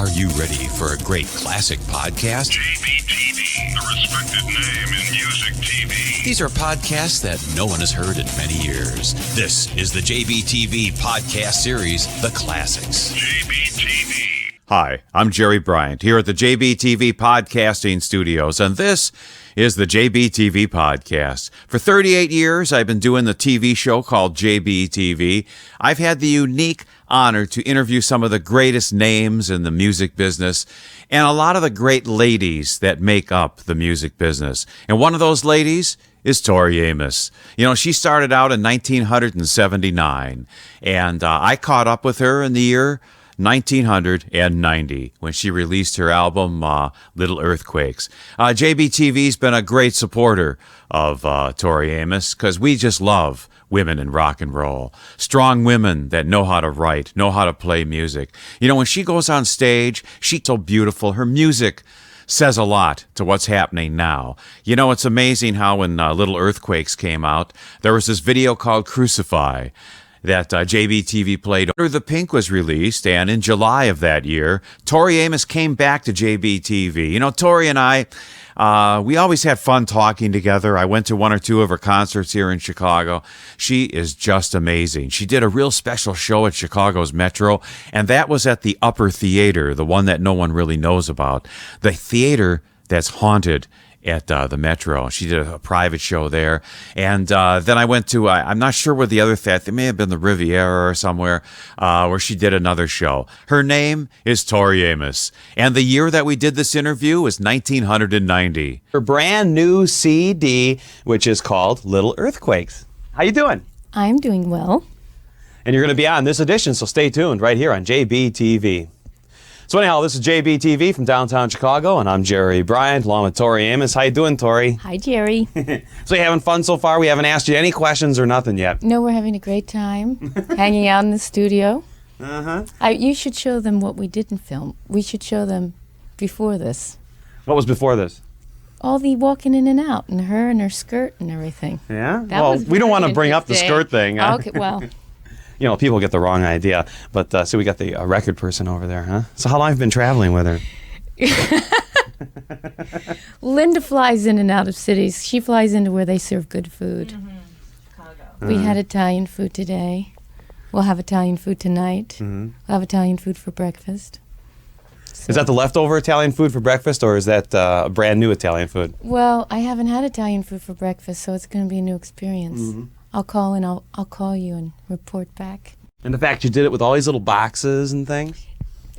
Are you ready for a great classic podcast? JBTV, a respected name in music TV. These are podcasts that no one has heard in many years. This is the JBTV podcast series, The Classics. JBTV. Hi, I'm Jerry Bryant here at the JBTV Podcasting Studios, and this is the JBTV Podcast. For 38 years, I've been doing the TV show called JBTV. I've had the unique honor to interview some of the greatest names in the music business and a lot of the great ladies that make up the music business. And one of those ladies is Tori Amos. You know, she started out in 1979, and I caught up with her in the year 1990 when she released her album Little Earthquakes. JBTV's been a great supporter of Tori Amos because we just love women in rock and roll. Strong women that know how to write, know how to play music. You know, when she goes on stage, she's so beautiful. Her music says a lot to what's happening now. You know, it's amazing how when Little Earthquakes came out, there was this video called Crucify that JBTV played. The Pink was released, and in July of that year, Tori Amos came back to JBTV. You know, Tori and I, we always had fun talking together. I went to one or two of her concerts here in Chicago. She is just amazing. She did a real special show at Chicago's Metro, and that was at the Upper Theater, the one that no one really knows about. The theater that's haunted at the Metro. She did a private show there. And then I went to, I'm not sure where the other theater, it may have been the Riviera or somewhere, where she did another show. Her name is Tori Amos. And the year that we did this interview was 1990. Her brand new CD, which is called Little Earthquakes. How you doing? I'm doing well. And you're going to be on this edition, so stay tuned right here on JBTV. So anyhow, this is JBTV from downtown Chicago, and I'm Jerry Bryant, along with Tori Amos. How you doing, Tori? Hi, Jerry. So you having fun so far? We haven't asked you any questions or nothing yet. No, we're having a great time hanging out in the studio. Uh-huh. You should show them what we didn't film. We should show them before this. What was before this? All the walking in and out, and her and her skirt and everything. Yeah? That Well, was we don't very want to bring up the interesting. skirt thing. Okay, well, You know, people get the wrong idea. But so we got the record person over there, huh? So how long have you been traveling with her? Linda flies in and out of cities. She flies into where they serve good food. Mm-hmm. We had Italian food today. We'll have Italian food tonight. Mm-hmm. We'll have Italian food for breakfast. Is that the leftover Italian food for breakfast, or is that brand new Italian food? Well, I haven't had Italian food for breakfast, so it's going to be a new experience. Mm-hmm. I'll call and I'll call you and report back. And the fact you did it with all these little boxes and things?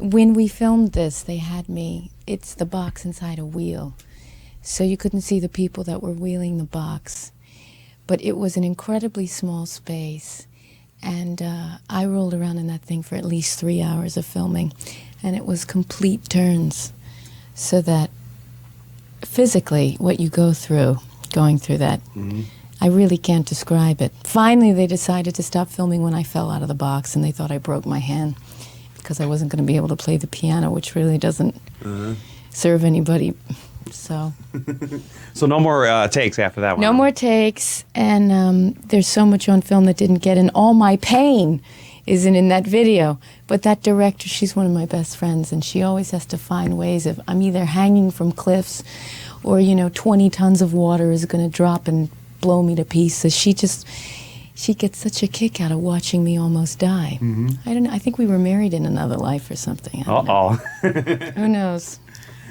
When we filmed this, they had me, it's the box inside a wheel. So you couldn't see the people that were wheeling the box. But it was an incredibly small space. And I rolled around in that thing for at least 3 hours of filming. And it was complete turns. So that physically, what you go through, going through that, I really can't describe it. Finally, they decided to stop filming when I fell out of the box, and they thought I broke my hand because I wasn't going to be able to play the piano, which really doesn't serve anybody. So So no more takes after that one? no more takes, and there's so much on film that didn't get in. All my pain isn't in that video. But that director, she's one of my best friends, and she always has to find ways of, I'm either hanging from cliffs or, 20 tons of water is going to drop and blow me to pieces. She gets such a kick out of watching me almost die. Mm-hmm. I don't know. I think we were married in another life or something. Uh-oh. Who knows?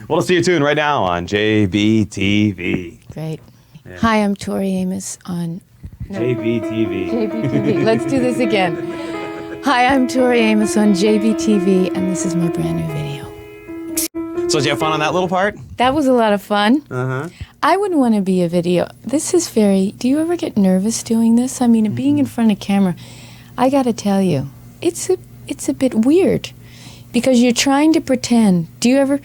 Well, let's stay tuned right now on JBTV. Great. Yeah. Hi, I'm Tori Amos on JBTV. JBTV. Let's do this again. Hi, I'm Tori Amos on JBTV, and this is my brand new video. So did you have fun on that little part? That was a lot of fun. Uh-huh. I wouldn't want to be a video. This is do you ever get nervous doing this? I mean, being in front of camera, I got to tell you, it's a bit weird because you're trying to pretend. Do you ever,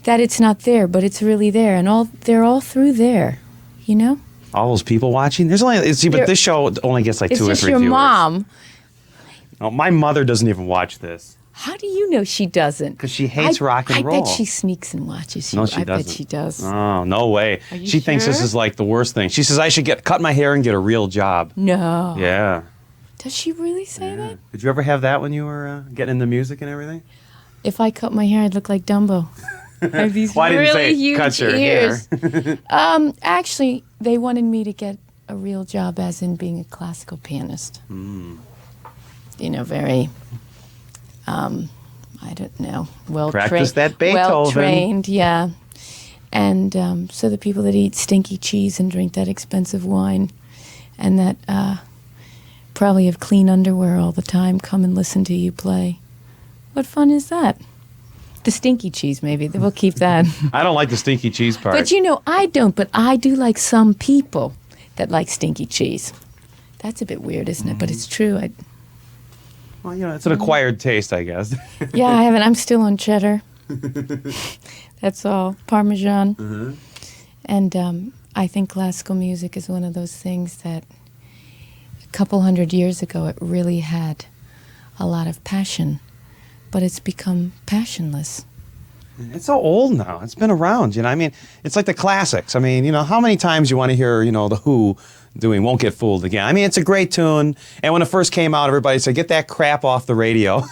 that it's not there, but it's really there, and they're all through there, All those people watching? There's only, but this show only gets like 2 or 3 viewers. It's just your mom. Oh, my mother doesn't even watch this. How do you know she doesn't? Because she hates rock and roll. I bet she sneaks and watches you. No, she I doesn't. bet she does. Oh, no way. Are you She thinks this sure? is like the worst thing. She says I should cut my hair and get a real job. No. Yeah. Does she really say that? Did you ever have that when you were getting into music and everything? if I cut my hair, I'd look like Dumbo. I have these Why didn't really say huge cut your ears. hair? Actually, they wanted me to get a real job, as in being a classical pianist. You know, very, I don't know, well trained. Practice that Beethoven. Well trained, yeah. And so the people that eat stinky cheese and drink that expensive wine, and that probably have clean underwear all the time, come and listen to you play. What fun is that? The stinky cheese, maybe. We'll keep that. I don't like the stinky cheese part. But you know, I don't, but I do like some people that like stinky cheese. That's a bit weird, isn't it? But it's true. Well, you know, it's an acquired taste, I guess. Yeah, I haven't. I'm still on cheddar. That's all. Parmesan. And I think classical music is one of those things that a couple hundred years ago it really had a lot of passion, but it's become passionless. It's so old now. It's been around, you know. I mean, it's like the classics. I mean, you know, how many times you want to hear, you know, The Who doing Won't Get Fooled Again? I mean, it's a great tune. And when it first came out, everybody said, get that crap off the radio.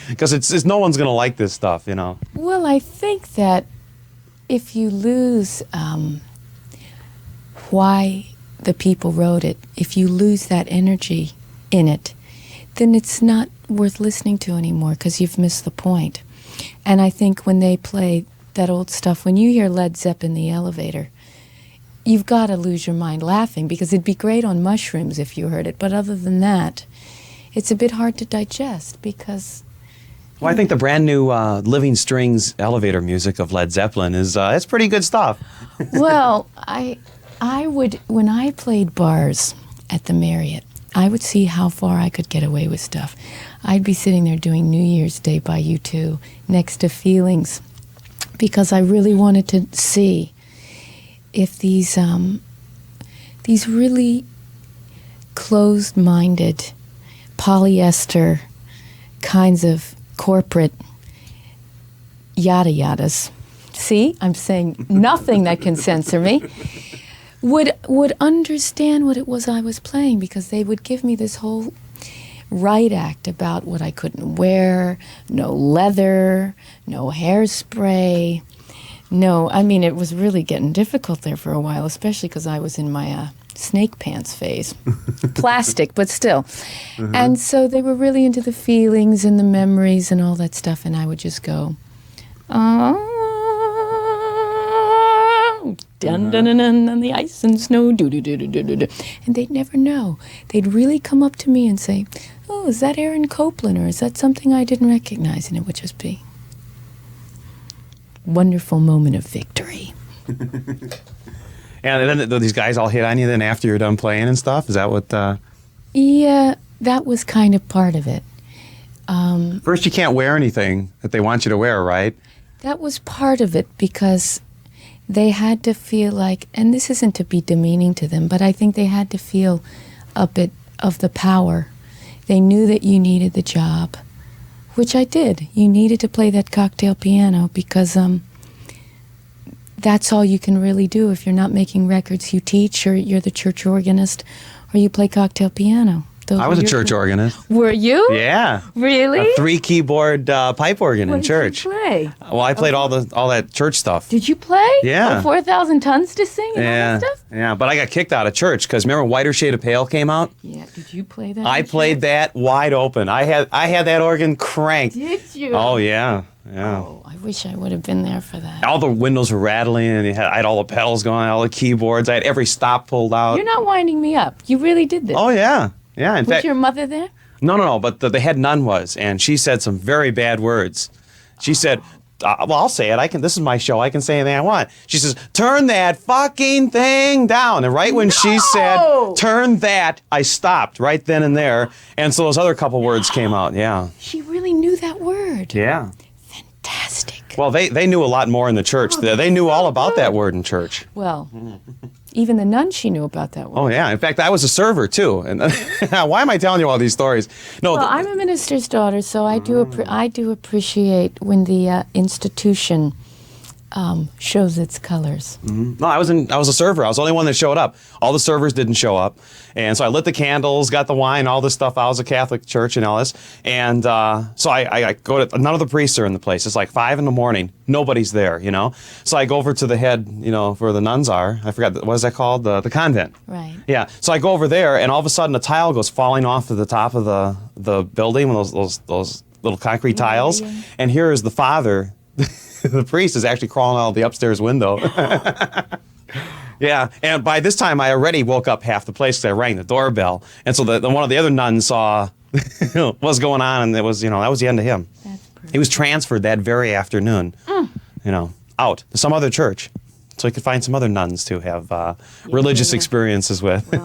Because it's no one's going to like this stuff, you know. Well, I think that if you lose why the people wrote it, if you lose that energy in it, then it's not worth listening to anymore because you've missed the point. And I think when they play that old stuff, when you hear Led Zeppelin in the elevator, you've got to lose your mind laughing because it'd be great on mushrooms if you heard it. But other than that, it's a bit hard to digest because... Well, I think the brand new Living Strings elevator music of Led Zeppelin is it's pretty good stuff. Well, I would, when I played bars at the Marriott, I would see how far I could get away with stuff. I'd be sitting there doing New Year's Day by U2 next to Feelings because I really wanted to see if these really closed-minded polyester kinds of corporate yada yadas, see, I'm saying nothing that can censor me, would understand what it was I was playing because they would give me this whole riot act about what I couldn't wear, no leather, no hairspray, no, I mean, it was really getting difficult there for a while, especially because I was in my snake pants phase. Plastic, but still. And so they were really into the feelings and the memories and all that stuff, and I would just go, dun dun dun dun on the ice and snow, do do do do do do, and they'd never know. They'd really come up to me and say, "Oh, is that Aaron Copland, or is that something I didn't recognize?" And it would just be wonderful moment of victory. And then these guys all hit on you then after you're done playing and stuff? Is that what? Yeah, that was kind of part of it. First, you can't wear anything that they want you to wear, right? That was part of it because they had to feel like, and this isn't to be demeaning to them, but I think they had to feel a bit of the power. They knew that you needed the job, which I did. You needed to play that cocktail piano because that's all you can really do. If you're not making records, you teach, or you're the church organist, or you play cocktail piano. I was a church organist. Were you? Yeah. Really? A 3-keyboard pipe organ in church. What did you play? Well, I played all that church stuff. Did you play? Yeah. 4,000 tons to sing and all that stuff? Yeah, but I got kicked out of church because remember Whiter Shade of Pale came out? Yeah. Did you play that? I played that wide open. I had that organ cranked. Did you? Oh yeah. Yeah. Oh, I wish I would have been there for that. All the windows were rattling, and I had all the pedals going, all the keyboards. I had every stop pulled out. You're not winding me up. You really did this. Oh yeah. Yeah, in Was fact, your mother there? No, but the head nun was, and she said some very bad words. She said, well, I'll say it. This is my show. I can say anything I want. She says, turn that fucking thing down. And right when she said, turn that, I stopped right then and there. And so those other couple words came out, yeah. She really knew that word. Yeah. Fantastic. Well, they knew a lot more in the church. They knew all about that word in church. Well, even the nun, she knew about that word. Oh, yeah. In fact, I was a server, too. And why am I telling you all these stories? No. Well, I'm a minister's daughter, so I do appreciate when the institution shows its colors. No, I was a server. I was the only one that showed up. All the servers didn't show up. And so I lit the candles, got the wine, all this stuff. I was a Catholic church and all this. And so I go to, none of the priests are in the place. It's like 5 a.m. Nobody's there, you know. So I go over to the head, you know, where the nuns are. I forgot, what is that called? The convent. Right. Yeah. So I go over there, and all of a sudden a tile goes falling off of the top of the building, those little concrete tiles. Yeah. And here is the father. The priest is actually crawling out the upstairs window. Yeah, and by this time I already woke up half the place because I rang the doorbell, and so the one of the other nuns saw what was going on, and it was, you know, that was the end of him. That's perfect. He was transferred that very afternoon, you know, out to some other church, so he could find some other nuns to have religious experiences with. Well,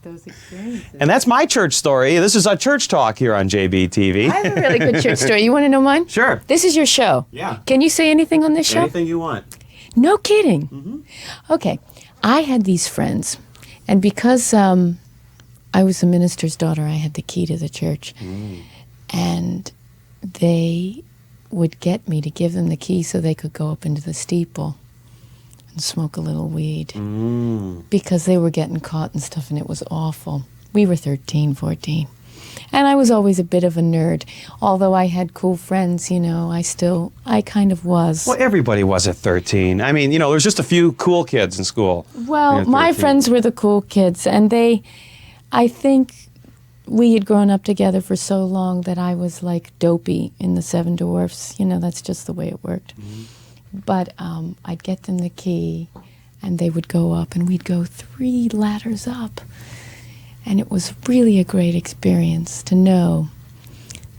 those experiences. And that's my church story. This is a church talk here on JBTV. I have a really good church story. You want to know mine? Sure. This is your show. Yeah. Can you say anything on this show? Anything you want. No kidding. Okay. I had these friends, and because I was a minister's daughter, I had the key to the church. And they would get me to give them the key so they could go up into the steeple and smoke a little weed. Because they were getting caught and stuff, and it was awful. We were 13, 14. And I was always a bit of a nerd. Although I had cool friends, you know, I kind of was. Well, everybody was at 13. I mean, you know, there's just a few cool kids in school. Well, my friends were the cool kids, and I think we had grown up together for so long that I was like Dopey in the Seven Dwarfs. You know, that's just the way it worked. But I'd get them the key, and they would go up, and we'd go 3 ladders up. And it was really a great experience to know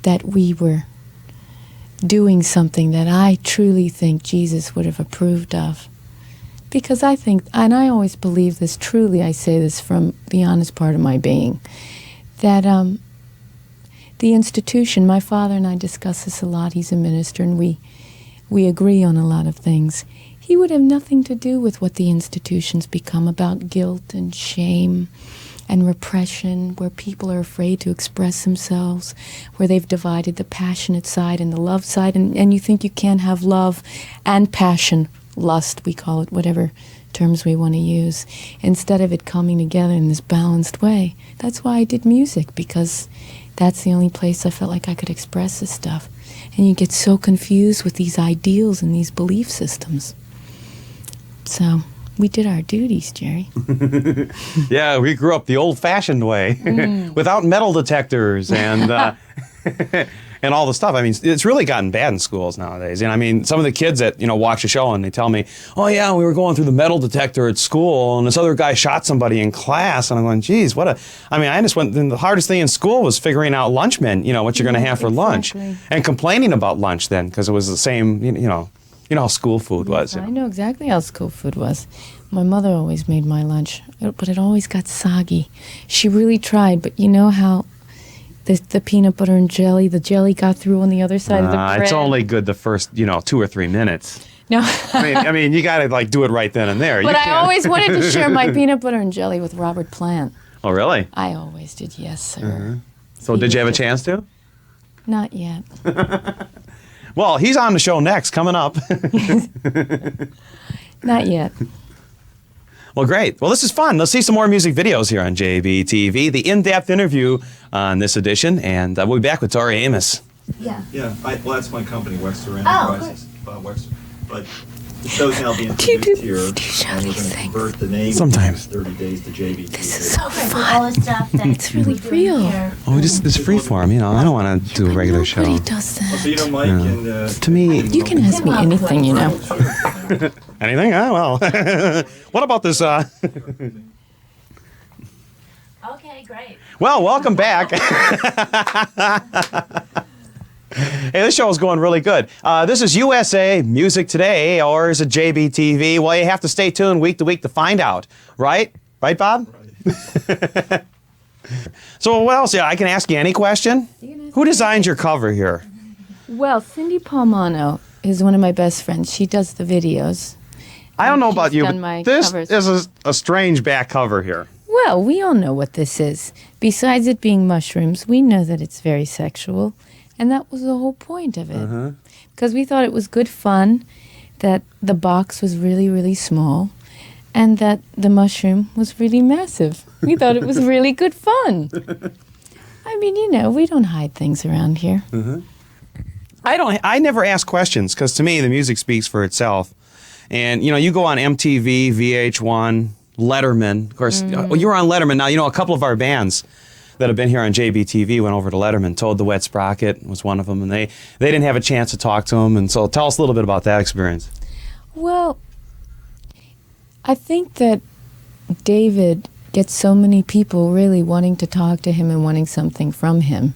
that we were doing something that I truly think Jesus would have approved of. Because I think, and I always believe this, truly I say this from the honest part of my being, that the institution, my father and I discuss this a lot, he's a minister, and we agree on a lot of things. He would have nothing to do with what the institutions become about guilt and shame and repression, where people are afraid to express themselves, where they've divided the passionate side and the love side, and you think you can't have love and passion, lust, we call it, whatever terms we want to use, instead of it coming together in this balanced way. That's why I did music, because that's the only place I felt like I could express this stuff. And you get so confused with these ideals and these belief systems. So we did our duties, Jerry. Yeah, we grew up the old-fashioned way, without metal detectors and and all the stuff. I mean, it's really gotten bad in schools nowadays. And I mean, some of the kids that, you know, watch the show and they tell me, oh yeah, we were going through the metal detector at school and this other guy shot somebody in class. And I'm going, geez, I just went, the hardest thing in school was figuring out lunch men, you know, what you're going to have for lunch. And complaining about lunch then, because it was the same, you know how school food was. I know exactly how school food was. My mother always made my lunch, but it always got soggy. She really tried, but you know how the peanut butter and jelly, the jelly got through on the other side of the bread? It's only good the first, 2 or 3 minutes. No. I mean, you got to like do it right then and there. But I always wanted to share my peanut butter and jelly with Robert Plant. Oh, really? I always did, yes, sir. So did you have a chance to? Not yet. Well, he's on the show next, coming up. Not yet. Well, great. Well, this is fun. Let's see some more music videos here on JBTV. The in-depth interview on this edition, and we'll be back with Tori Amos. Yeah. Yeah, well, that's my company, Wexter Oh, Enterprises. Wexter. But the show's now being produced here, and we're going to convert the name Sometimes. in 30 days to JBTV. This is so All fun. the stuff that It's really we're doing real. here. Oh, it's free form, I don't want to do a regular show. Nobody does So, that. Mike and... To me... You can ask me anything, you know. Anything? Well. What about this? Okay, great. Well, welcome back. Hey, this show is going really good. This is USA Music Today, or is it JBTV? Well, you have to stay tuned week to week to find out, right? Right, Bob? Right. So what else? Yeah, I can ask you any question. Who designed your cover here? Well, Cindy Palmano is one of my best friends. She does the videos. I don't know about She's you, done but my this covers. is a strange back cover here. Well, we all know what this is. Besides it being mushrooms, we know that it's very sexual. And that was the whole point of it. Because we thought it was good fun that the box was really, really small, and that the mushroom was really massive. We thought it was really good fun. I mean, you know, we don't hide things around here. I never ask questions because to me the music speaks for itself. And you know, you go on MTV, VH1, Letterman. Of course, you were on Letterman. Now you know a couple of our bands that have been here on JBTV went over to Letterman. Toad the Wet Sprocket was one of them, and they didn't have a chance to talk to him. And so, tell us a little bit about that experience. Well, I think that David gets so many people really wanting to talk to him and wanting something from him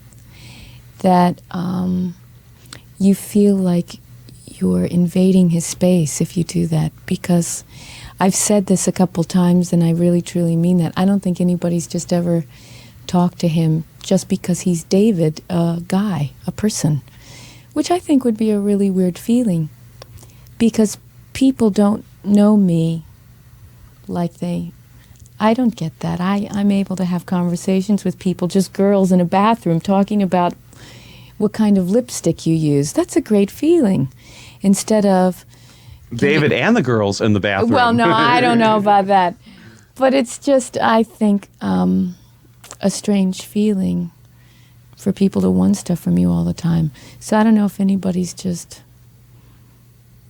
that you feel like you're invading his space if you do that, because I've said this a couple times and I really truly mean that. I don't think anybody's just ever talked to him just because he's David, a guy, a person, which I think would be a really weird feeling, because people don't know me like I don't get that. I'm able to have conversations with people, just girls in a bathroom talking about what kind of lipstick you use. That's a great feeling. Instead of David and the girls in the bathroom. Well, no, I don't know about that. But it's just, I think, a strange feeling for people to want stuff from you all the time. So I don't know if anybody's just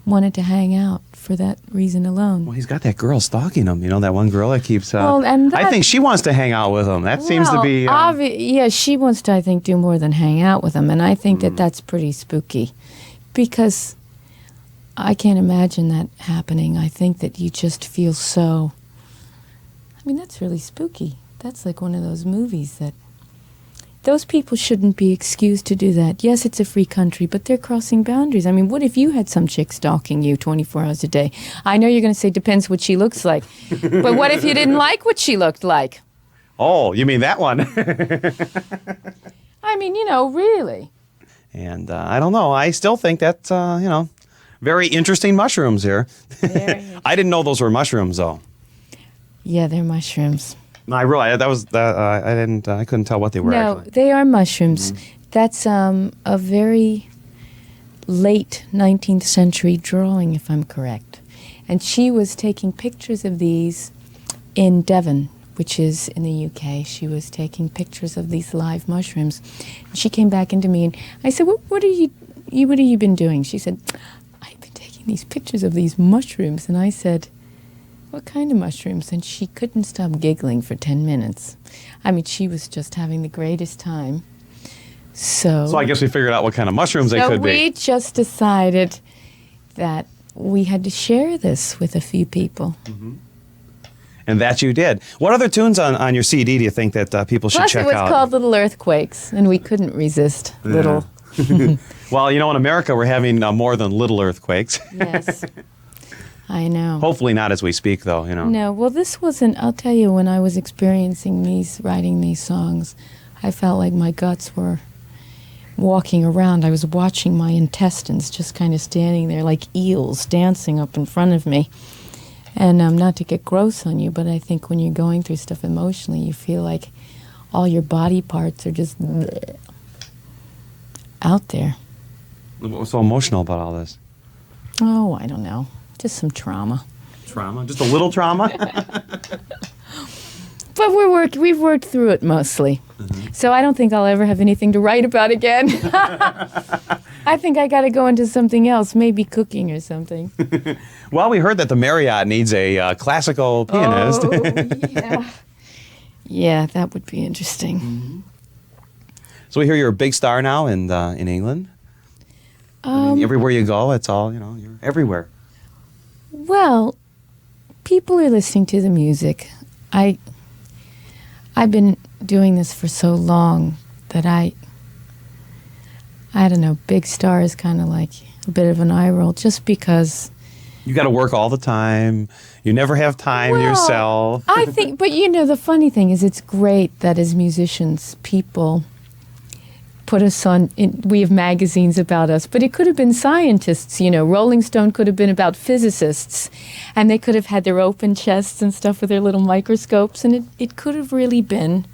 wanted to hang out for that reason alone. Well, he's got that girl stalking him. You know, that one girl that keeps... Well, and I think she wants to hang out with him. That seems to be... yeah, she wants to, I think, do more than hang out with him. And I think that that's pretty spooky. Because I can't imagine that happening. I think that you just feel so... I mean, that's really spooky. That's like one of those movies that... Those people shouldn't be excused to do that. Yes, it's a free country, but they're crossing boundaries. I mean, what if you had some chick stalking you 24 hours a day? I know you're going to say depends what she looks like. But what if you didn't like what she looked like? Oh, you mean that one? I mean, you know, really. And I don't know. I still think that, you know, very interesting mushrooms here. I didn't know those were mushrooms, though. Yeah, they're mushrooms. No, I realized that was I couldn't tell what they were. No, actually. they are mushrooms. That's a very late 19th century drawing, if I'm correct. And she was taking pictures of these in Devon, which is in the UK. She was taking pictures of these live mushrooms. And she came back into me, and I said, "What have you been doing?" She said, "I've been taking these pictures of these mushrooms." And I said, "What kind of mushrooms?" And she couldn't stop giggling for 10 minutes. I mean, she was just having the greatest time. So I guess we figured out what kind of mushrooms they could be. So we just decided that we had to share this with a few people. And that you did. What other tunes on your CD do you think that people should check out? Plus, it was called Little Earthquakes, and we couldn't resist little. Well, you know, in America, we're having more than little earthquakes. Yes. I know. Hopefully not as we speak, though, you know. No, well, this wasn't, I'll tell you, when I was experiencing writing these songs, I felt like my guts were walking around. I was watching my intestines just kind of standing there like eels dancing up in front of me. And not to get gross on you, but I think when you're going through stuff emotionally, you feel like all your body parts are just out there. What was so emotional about all this? Oh, I don't know. Just some trauma. Trauma? Just a little trauma? But we've worked through it mostly. So I don't think I'll ever have anything to write about again. I think I got to go into something else, maybe cooking or something. Well, we heard that the Marriott needs a classical pianist. Oh, yeah. Yeah, that would be interesting. So we hear you're a big star now in England. I mean, everywhere you go, it's all, you know, you're everywhere. Well, people are listening to the music. I've been doing this for so long that I don't know, big star is kind of like a bit of an eye roll just because... You got to work all the time. You never have time yourself. I think, but you know, the funny thing is it's great that as musicians, people put us on, we have magazines about us, but it could have been scientists, you know. Rolling Stone could have been about physicists, and they could have had their open chests and stuff with their little microscopes, and it could have really been.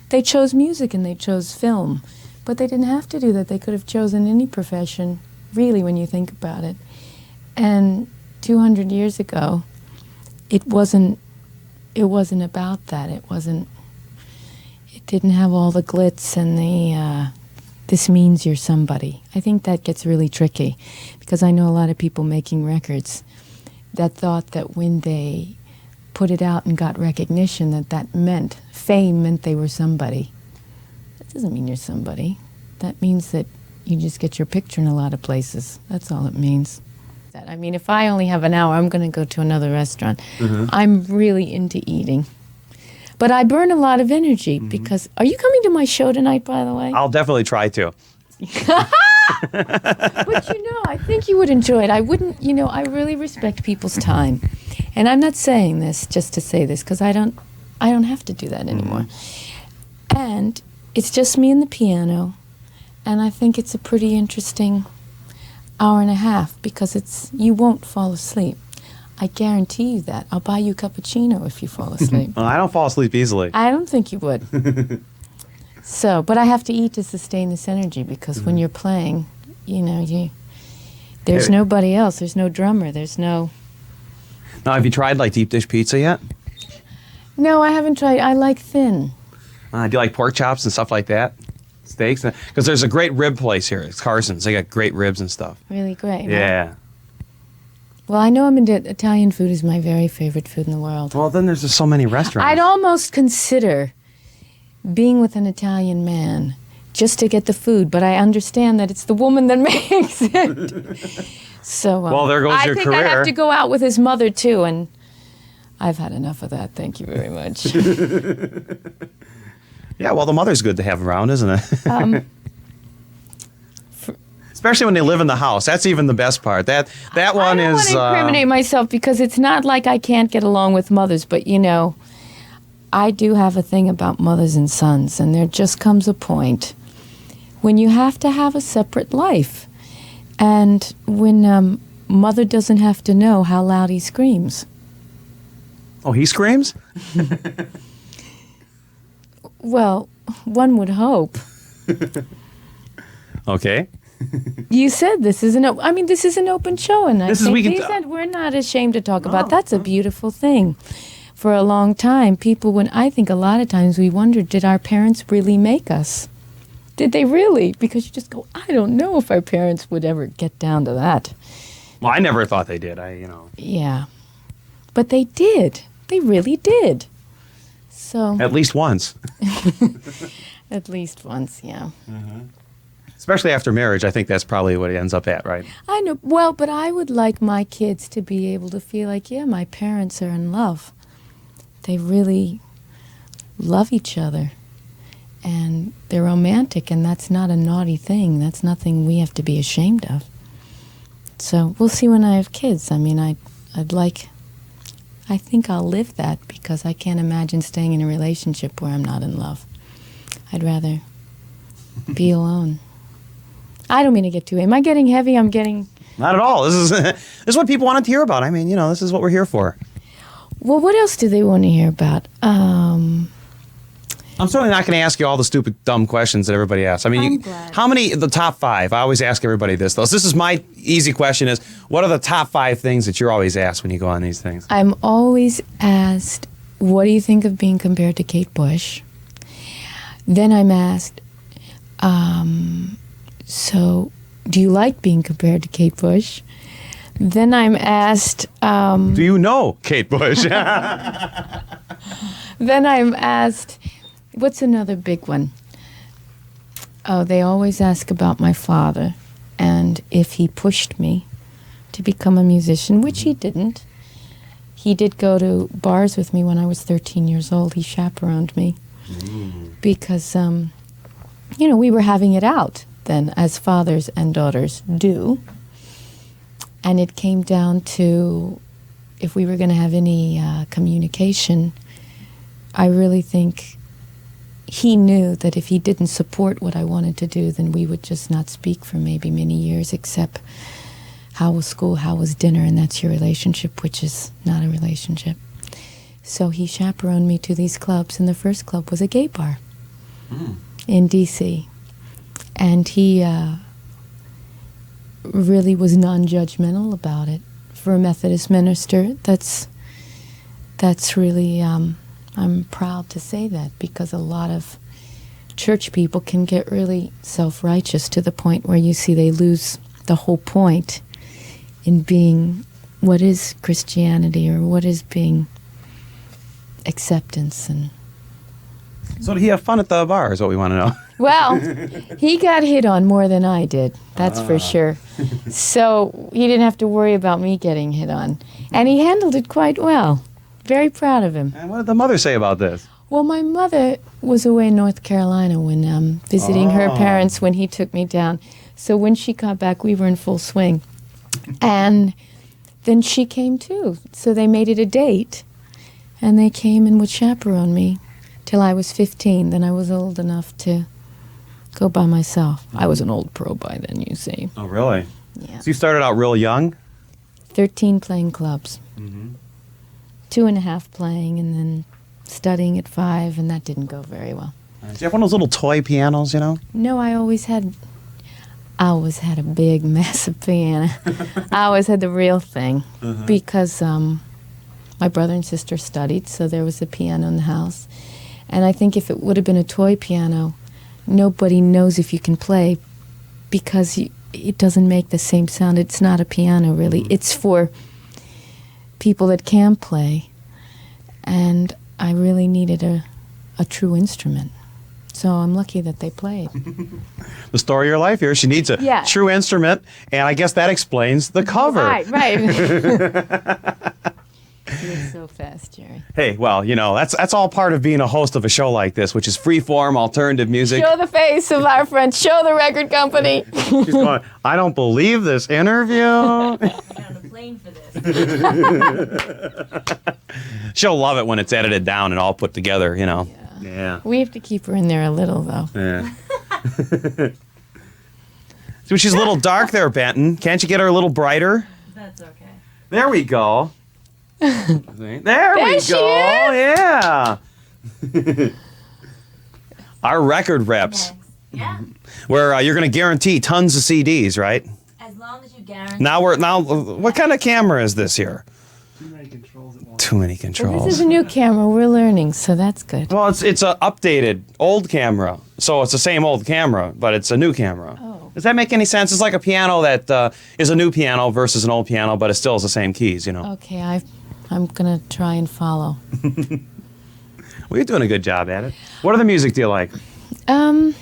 They chose music and they chose film, but they didn't have to do that. They could have chosen any profession, really, when you think about it. And 200 years ago, it wasn't about that. It didn't have all the glitz and the this means you're somebody. I think that gets really tricky because I know a lot of people making records that thought that when they put it out and got recognition that meant fame meant they were somebody. That doesn't mean you're somebody. That means that you just get your picture in a lot of places. That's all it means. I mean, if I only have an hour, I'm going to go to another restaurant. I'm really into eating. But I burn a lot of energy because... Are you coming to my show tonight, by the way? I'll definitely try to. But, I think you would enjoy it. I wouldn't, I really respect people's time. And I'm not saying this just to say this because I don't have to do that anymore. And it's just me and the piano. And I think it's a pretty interesting hour and a half because you won't fall asleep. I guarantee you that. I'll buy you a cappuccino if you fall asleep. Well, I don't fall asleep easily. I don't think you would. But I have to eat to sustain this energy because when you're playing, there's nobody else. There's no drummer. There's no... Now, have you tried deep dish pizza yet? No, I haven't tried. I like thin. Do you like pork chops and stuff like that? Steaks? Because there's a great rib place here. It's Carson's. They got great ribs and stuff. Really great. Yeah. Well, I know Italian food is my very favorite food in the world. Well, then there's just so many restaurants. I'd almost consider being with an Italian man just to get the food, but I understand that it's the woman that makes it. So, well, there goes your career. I think I have to go out with his mother, too, and I've had enough of that. Thank you very much. Yeah, well, the mother's good to have around, isn't it? Especially when they live in the house. That's even the best part. That one is... I don't want to incriminate myself because it's not like I can't get along with mothers, but, I do have a thing about mothers and sons, and there just comes a point when you have to have a separate life. And when mother doesn't have to know how loud he screams. Oh, he screams? Well, one would hope. Okay. You said this is an open show, and I think we're not ashamed to talk about. That's a beautiful thing. For a long time, I think a lot of times we wondered, did our parents really make us? Did they really? Because you just go, I don't know if our parents would ever get down to that. Well, I never thought they did. Yeah. But they did. They really did. So. At least once. At least once, yeah. Especially after marriage, I think that's probably what it ends up at, right? I know. Well, but I would like my kids to be able to feel like, yeah, my parents are in love. They really love each other. And they're romantic, and that's not a naughty thing. That's nothing we have to be ashamed of. So we'll see when I have kids. I mean, I think I'll live that because I can't imagine staying in a relationship where I'm not in love. I'd rather be alone. I don't mean to get too... Am I getting heavy? I'm getting... Not at all. This is what people wanted to hear about. I mean, this is what we're here for. Well, what else do they want to hear about? I'm certainly not going to ask you all the stupid, dumb questions that everybody asks. I mean, how many... The top 5. I always ask everybody this, though. So this is my easy question is, what are the top 5 things that you're always asked when you go on these things? I'm always asked, what do you think of being compared to Kate Bush? Then I'm asked... So, do you like being compared to Kate Bush? Then I'm asked... do you know Kate Bush? Then I'm asked... What's another big one? Oh, they always ask about my father and if he pushed me to become a musician, which he didn't. He did go to bars with me when I was 13 years old. He chaperoned me because, we were having it out then, as fathers and daughters do. And it came down to if we were going to have any communication, I really think he knew that if he didn't support what I wanted to do, then we would just not speak for maybe many years, except how was school, how was dinner, and that's your relationship, which is not a relationship. So he chaperoned me to these clubs, and the first club was a gay bar in D.C., and he really was non-judgmental about it. For a Methodist minister, that's really, I'm proud to say that, because a lot of church people can get really self-righteous to the point where you see they lose the whole point in being what is Christianity, or what is being acceptance. And So did he have fun at the bar is what we want to know. well, he got hit on more than I did, that's for sure. So he didn't have to worry about me getting hit on. And he handled it quite well. Very proud of him. And what did the mother say about this? Well, my mother was away in North Carolina when visiting her parents when he took me down. So when she got back, we were in full swing. And then she came too. So they made it a date. And they came and would chaperone me till I was 15. Then I was old enough to go by myself. I was an old pro by then, you see. Oh, really? Yeah. So you started out real young? 13 playing clubs. 2.5 playing, and then studying at 5, and that didn't go very well. Did you have one of those little toy pianos, you know? No, I always had a big, massive piano. I always had the real thing, because my brother and sister studied, so there was a piano in the house. And I think if it would have been a toy piano, nobody knows if you can play, because it doesn't make the same sound. It's not a piano, really. It's for people that can play, and I really needed a true instrument. So I'm lucky that they played. The story of your life here. She needs a true instrument, and I guess that explains the cover. Right. You're so fast, Jerry. Hey, well, you know, that's all part of being a host of a show like this, which is free-form alternative music. Show the face of our friend. Show the record company. She's going, I don't believe this interview. Get on the plane for this. She'll love it when it's edited down and all put together, you know. Yeah. We have to keep her in there a little, though. Yeah. So she's a little dark there, Benton. Can't you get her a little brighter? That's okay. There we go. There we she go. is. Yeah. Our record reps, Thanks. Yeah. where you're going to guarantee tons of CDs, right? As long as you guarantee. Now what kind of camera is this here? Too many Well, controls. this is a new camera. We're learning, so that's good. Well, it's an updated old camera, so it's the same old camera, but it's a new camera. Oh. Does that make any sense? It's like a piano that is a new piano versus an old piano, but it still has the same keys, you know. Okay, I'm going to try and follow. Well, you're doing a good job at it. What other music do you like? If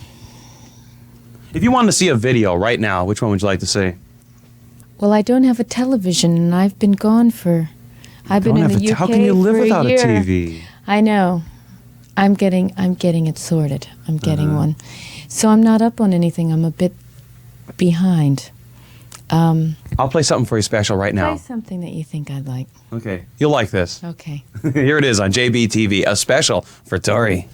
you wanted to see a video right now, which one would you like to see? Well, I don't have a television, and I've been gone for... I've been in the UK How can you live for without a year. TV? I know. I'm getting it sorted. I'm getting one. So I'm not up on anything. I'm a bit behind. I'll play something for you special right now. Play something that you think I'd like. Okay. You'll like this. Okay. Here it is on JBTV, a special for Tori.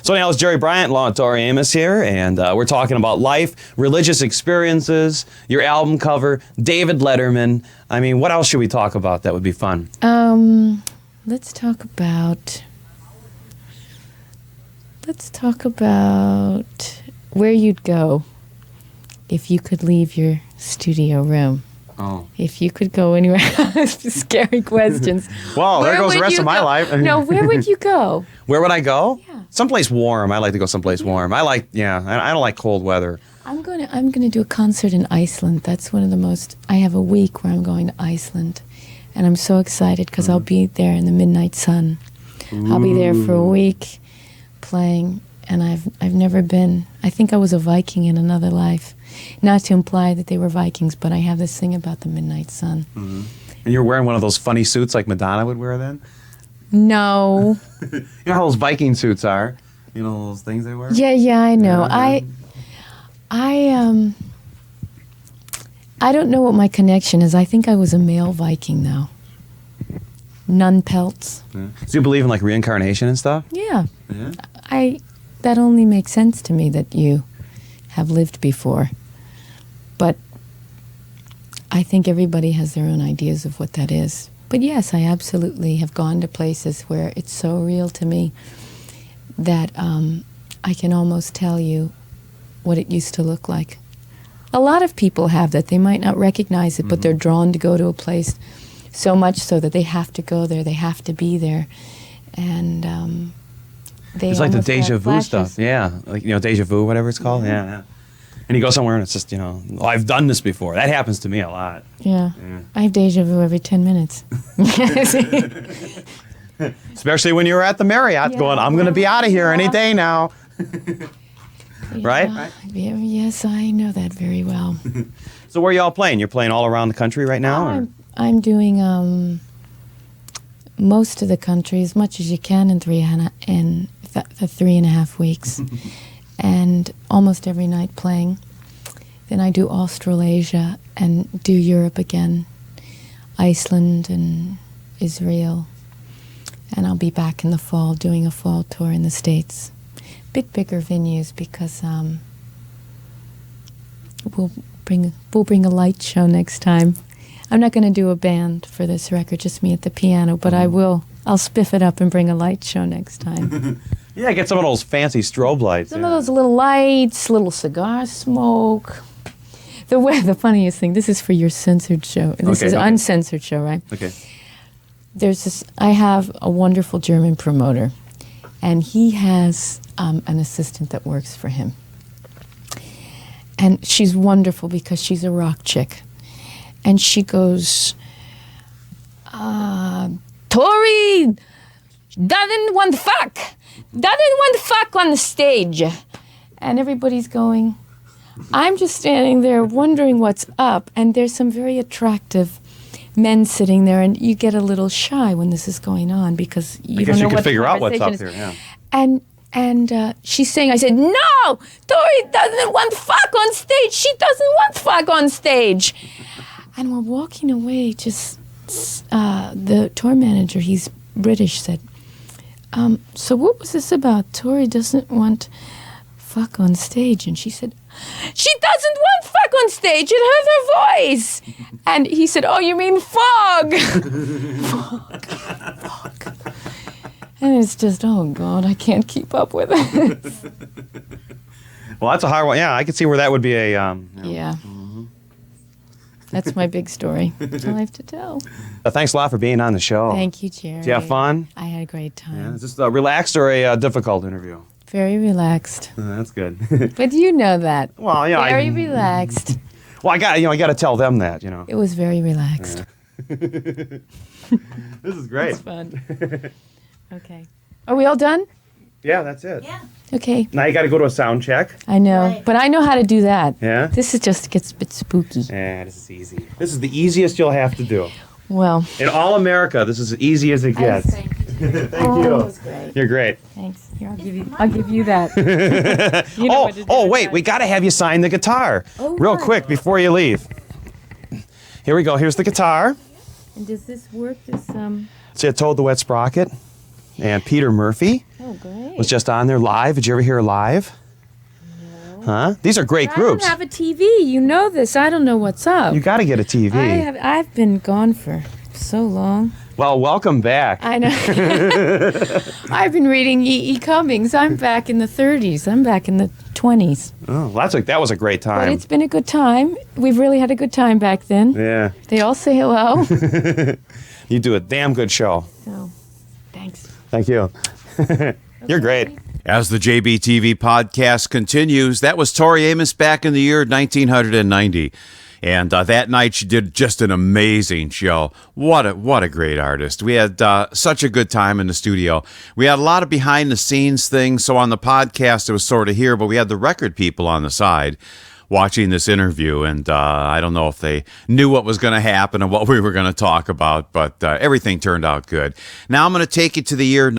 So anyhow, it's Jerry Bryant, along with Tori Amos here, and we're talking about life, religious experiences, your album cover, David Letterman. I mean, what else should we talk about that would be fun? Let's talk about where you'd go if you could leave your studio room. Oh. If you could go anywhere. Scary questions. Well, there Where goes the would rest you of my go? life. No, where would you go? Where would I go? Yeah. Someplace warm. I like to go someplace warm. I don't like cold weather. I'm gonna do a concert in Iceland. That's one of the most. I have a week where I'm going to Iceland, and I'm so excited because I'll be there in the midnight sun. I'll be there for a week, playing, and I've never been. I think I was a Viking in another life. Not to imply that they were Vikings, but I have this thing about the midnight sun. And you're wearing one of those funny suits like Madonna would wear then? No. You know how those Viking suits are? You know those things they wear? Yeah, I know. Yeah. I don't know what my connection is. I think I was a male Viking, though. Nun pelts. Yeah. Do you believe in like reincarnation and stuff? Yeah. Yeah. That only makes sense to me that you have lived before. But I think everybody has their own ideas of what that is. But yes, I absolutely have gone to places where it's so real to me that I can almost tell you what it used to look like. a lot of people have that. They might not recognize it, but they're drawn to go to a place so much so that they have to go there. They have to be there. And they It's like the almost have deja vu flashes. stuff. Yeah. Like, deja vu, whatever it's called. Yeah. And you go somewhere and it's just, oh, I've done this before. That happens to me a lot. Yeah. I have deja vu every 10 minutes. Especially when you're at the Marriott going, I'm going to be out of here any day now. Right? Yeah, yes, I know that very well. So where are y'all playing? You're playing all around the country right now? Or? I'm doing most of the country, as much as you can in 3.5 weeks. And almost every night playing. Then I do Australasia and do Europe again, Iceland and Israel. And I'll be back in the fall doing a fall tour in the States. Bit bigger venues because we'll bring a light show next time. I'm not going to do a band for this record, just me at the piano, but I will. I'll spiff it up and bring a light show next time. Yeah, get some of those fancy strobe lights. Some of those little lights, little cigar smoke. The funniest thing, this is for your censored show. This is uncensored show, right? Okay. I have a wonderful German promoter, and he has an assistant that works for him. And she's wonderful because she's a rock chick. And she goes, Tori doesn't want fuck. Doesn't want fuck on the stage. And everybody's going, I'm just standing there wondering what's up. And there's some very attractive men sitting there, and you get a little shy when this is going on because you don't know what the figure out what's up conversation here. is. Yeah. And she's saying, I said, no, Tori doesn't want fuck on stage. She doesn't want fuck on stage. And we're walking away, just the tour manager, he's British, said, so what was this about? Tori doesn't want fuck on stage. And she said, she doesn't want fuck on stage. It hurt her voice. And he said, oh, you mean fog. Fog. And it's just, oh, God, I can't keep up with it. Well, that's a hard one. Yeah, I can see where that would be a... Yeah. That's my big story. That's all I have to tell. Thanks a lot for being on the show. Thank you, Jerry. Did you have fun? I had a great time. Yeah. Is this a relaxed or a difficult interview? Very relaxed. That's good. But you know that. Well, yeah. Very relaxed. Well, I got to tell them that, It was very relaxed. This is great. It's fun. Okay. Are we all done? Yeah, that's it. Yeah. Okay. Now you got to go to a sound check. I know, Right. but I know how to do that. Yeah? This is just gets a bit spooky. Yeah, this is easy. This is the easiest you'll have to do. Well, In all America, this is as easy as it gets. thank you. Thank That you. was great. You're great. Thanks. Here, I'll give you that. You know what to do with Wait, that. we got to have you sign the guitar real right. quick before you leave. Here we go. Here's the guitar. And does this work? See, I told the Wet Sprocket. And Peter Murphy Oh, great. was just on there live. Did you ever hear her live? No. Huh? These are great groups. I don't have a TV. You know this. I don't know what's up. You got to get a TV. I've been gone for so long. Well, welcome back. I know. I've been reading E.E. Cummings. I'm back in the 30s. I'm back in the 20s. Oh, that was a great But time. it's been a good time. We've really had a good time back then. Yeah. They all say hello. You do a damn good show. So, thanks. Thank you. You're great. As the JBTV podcast continues, that was Tori Amos back in the year 1990. And that night she did just an amazing show. What a great artist. We had such a good time in the studio. We had a lot of behind the scenes things. So on the podcast, it was sort of here, but we had the record people on the side watching this interview. And I don't know if they knew what was going to happen and what we were going to talk about, but everything turned out good. Now I'm going to take you to the year